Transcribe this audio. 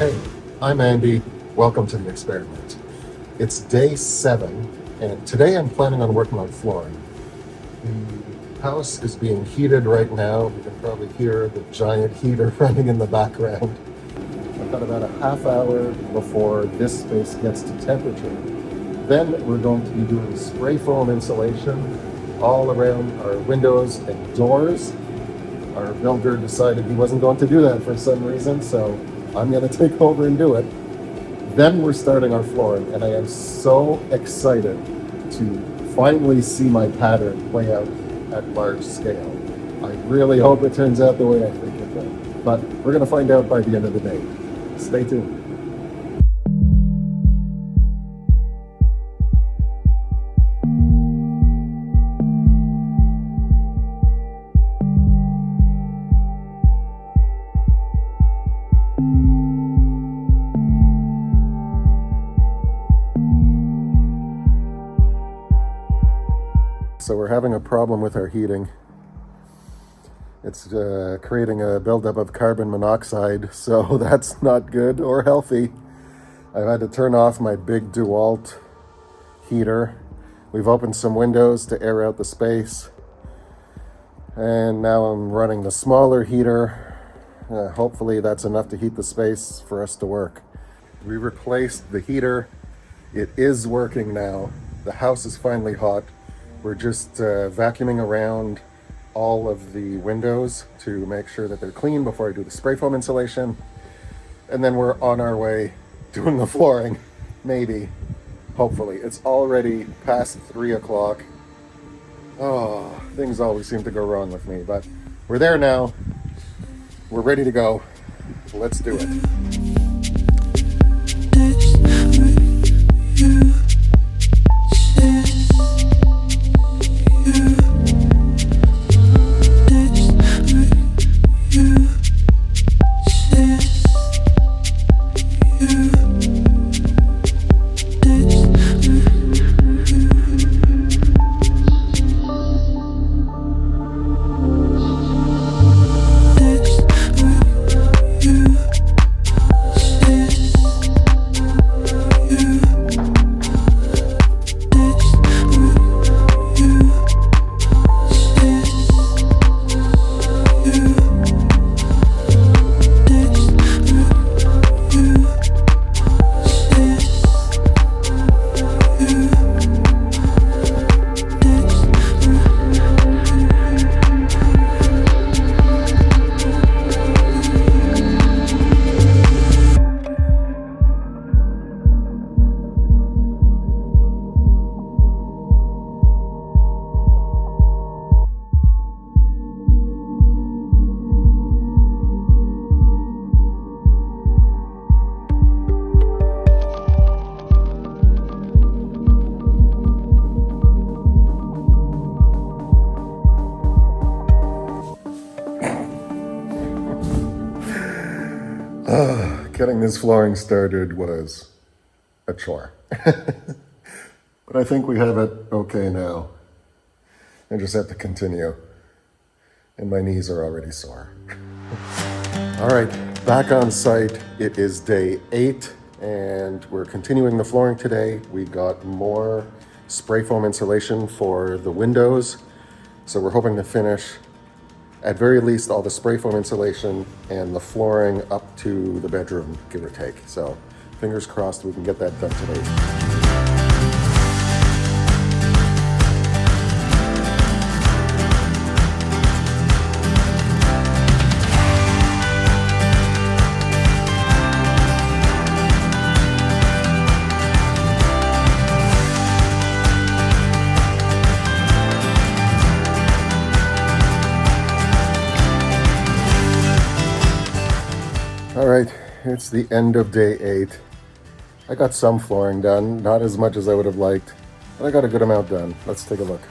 Hey, I'm Andy. Welcome to the experiment. It's day 7, and today I'm planning on working on flooring. The house is being heated right now. You can probably hear the giant heater running in the background. I've got about a half hour before this space gets to temperature. Then we're going to be doing spray foam insulation all around our windows and doors. Our builder decided he wasn't going to do that for some reason, so I'm going to take over and do it. Then we're starting our flooring, and I am so excited to finally see my pattern play out at large scale. I really hope it turns out the way I think it will, but we're going to find out by the end of the day. Stay tuned. So we're having a problem with our heating. It's creating a buildup of carbon monoxide, so that's not good or healthy. I've had to turn off my big DeWalt heater. We've opened some windows to air out the space. And now I'm running the smaller heater. Hopefully that's enough to heat the space for us to work. We replaced the heater. It is working now. The house is finally hot. We're just vacuuming around all of the windows to make sure that they're clean before I do the spray foam insulation. And then we're on our way doing the flooring, maybe, hopefully. It's already past 3 o'clock. Oh, things always seem to go wrong with me, but we're there now. We're ready to go. Let's do it. Getting this flooring started was a chore. But I think we have it okay now. I just have to continue. And my knees are already sore. All right, back on site. It is day 8, and we're continuing the flooring today. We got more spray foam insulation for the windows. So we're hoping to finish at very least all the spray foam insulation and the flooring up to the bedroom, give or take. So fingers crossed we can get that done today. All right, it's the end of day 8. I got some flooring done, not as much as I would have liked, but I got a good amount done. Let's take a look.